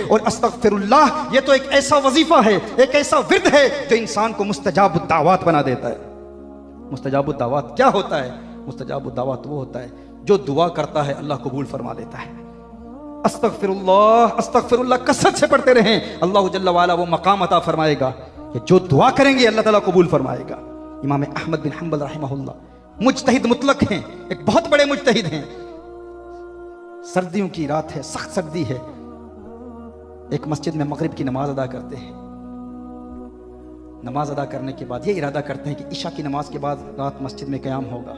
और अस्तगफिरुल्लाह ये तो एक ऐसा वजीफा है, एक ऐसा विर्द है जो इंसान को मुस्तजाबुद दावत बना देता है। मुस्तजाबुद दावत क्या होता है? मुस्तजाबुद दावत वो होता है जो दुआ करता है अल्लाह कबूल फरमा लेता है। अस्तगफिरुल्लाह अस्तगफिरुल्लाह कसरत से पढ़ते रहें, अल्लाह जल्ला वाला वो मकाम अता फरमाएगा कि जो दुआ करेंगे अल्लाह ताला कबूल फरमाएगा। इमाम अहमद बिन हंबल रहमहुल्लाह मुज्तहिद मुतलक हैं, एक बहुत बड़े मुज्तहिद हैं। सर्दियों की रात है, सख्त सर्दी है, एक मस्जिद में मगरिब की नमाज अदा करते हैं। नमाज अदा करने के बाद ये इरादा करते हैं कि इशा की नमाज के बाद रात मस्जिद में क़याम होगा।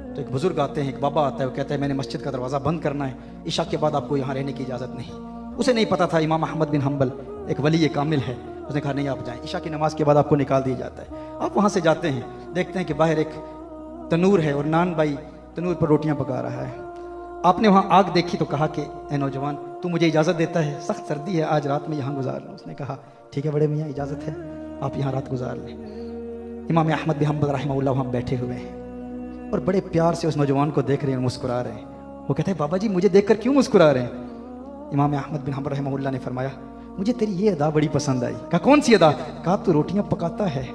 तो एक बुजुर्ग आते हैं, एक बाबा आता है, वो कहता है मैंने मस्जिद का दरवाज़ा बंद करना है, इशा के बाद आपको यहाँ रहने की इजाज़त नहीं। उसे नहीं पता था इमाम अहमद बिन हंबल एक वली कामिल है। उसने कहा नहीं आप जाएं, इशा की नमाज के बाद आपको निकाल दिया जाता है। आप वहाँ से जाते हैं, देखते हैं कि बाहर एक तनूर है और नान भाई तनूर पर रोटियाँ पका रहा है। आपने वहाँ आग देखी तो कहा कि ए नौजवान तू मुझे इजाज़त देता है, सख्त सर्दी है, आज रात में यहाँ गुजार लूँ। उसने कहा ठीक है बड़े मियाँ इजाज़त है, आप यहाँ रात गुजार लें। इमाम अहमद बिन हंबल रहमहुल्लाह वहाँ बैठे हुए हैं और बड़े प्यार से उस नौजवान को देख रहे हैं, मुस्कुरा रहे हैं। वो कहते हैं बाबा जी मुझे देखकर क्यों मुस्कुरा रहे हैं? इमाम अहमद बिन हंबल रहमहुल्लाह ने फरमाया मुझे तेरी ये अदा बड़ी पसंद आई। कहा कौन सी अदा? कहा तू रोटियां पकाता है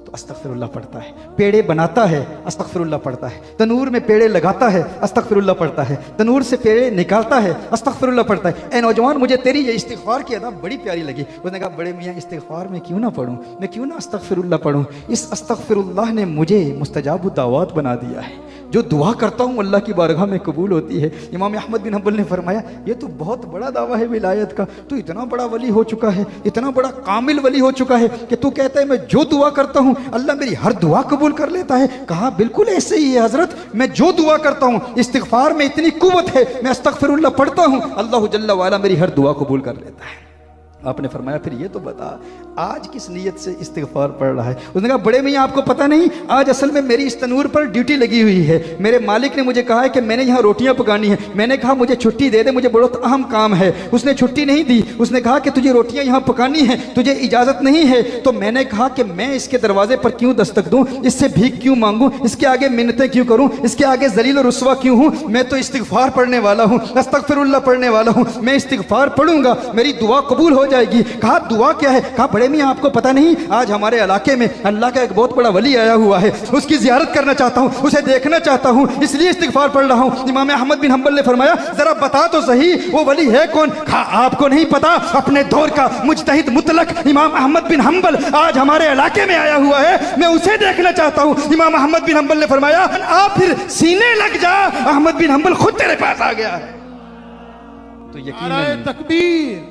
तो अस्तगफिरुल्लाह पढ़ता है, पेड़े बनाता है अस्तगफिरुल्लाह पढ़ता है, तनूर में पेड़े लगाता है अस्तगफिरुल्लाह पढ़ता है, तनूर से पेड़े निकालता है अस्तगफिरुल्लाह पढ़ता है। ए नौजवान मुझे तेरी ये इस्तिगफार की अदा बड़ी प्यारी लगी। उसने कहा बड़े मियाँ इस्तिगफार में क्यों ना पढ़ूं, मैं क्यों ना अस्तगफिरुल्लाह पढ़ूं? इस अस्तगफिरुल्लाह ने मुझे मुस्तजाबुद दावत बना दिया है, जो दुआ करता हूँ अल्लाह की बारगाह में कबूल होती है। इमाम अहमद बिन हंबल ने फरमाया ये तो बहुत बड़ा दावा है विलायत का, तू इतना बड़ा वली हो चुका है, इतना बड़ा कामिल वली हो चुका है कि तू कहता है मैं जो दुआ करता हूँ अल्लाह मेरी हर दुआ कबूल कर लेता है। कहा बिल्कुल ऐसे ही है हजरत, मैं जो दुआ करता हूँ इस्तिगफार में इतनी कुव्वत है, मैं अस्तगफिरुल्लाह पढ़ता हूँ अल्लाह जल्ला वाला मेरी हर दुआ कबूल कर लेता है। आपने फरमाया फिर ये तो बता आज किस नीयत से इस्तिगफार पढ़ रहा है? उसने कहा बड़े मियाँ आपको पता नहीं, आज असल में मेरी इस तनूर पर ड्यूटी लगी हुई है। मेरे मालिक ने मुझे कहा है कि मैंने यहाँ रोटियाँ पकानी है। मैंने कहा मुझे छुट्टी दे दे, मुझे बहुत अहम काम है। उसने छुट्टी नहीं दी। उसने कहा कि तुझे रोटियाँ यहाँ पकानी है, तुझे इजाज़त नहीं है। तो मैंने कहा कि मैं इसके दरवाजे पर क्यों दस्तक दूँ, इससे भीख क्यों मांगूँ, इसके आगे मिन्नतें क्यों करूँ, इसके आगे जलील और रुस्वा क्यों हूँ? मैं तो इस्तिगफार पढ़ने वाला हूँ, अस्तगफिरुल्लाह पढ़ने वाला हूँ। मैं इस्तिगफार पढ़ूंगा, मेरी दुआ कबूल हो जाएगी। कहा दुआ क्या है? कहा बड़े मियाँ आपको पता नहीं, आज हमारे इलाके में अल्लाह का एक बहुत बड़ा वली आया हुआ है, उसकी जियारत करना चाहता हूँ, उसे देखना चाहता हूँ, इसलिए इस्तिगफार पढ़ रहा हूँ। इमाम अहमद बिन हंबल ने फरमाया जरा बता तो सही वो वली है कौन? कहा आपको नहीं पता? अपने दौर का मुज्तहिद मुतलक इमाम अहमद बिन हंबल आज हमारे इलाके में आया हुआ है, मैं उसे देखना चाहता हूँ। इमाम अहमद बिन हंबल ने फरमाया आप फिर सीने लग जा, अहमद बिन हंबल खुद तेरे पास आ गया। तो यकीन तकबीर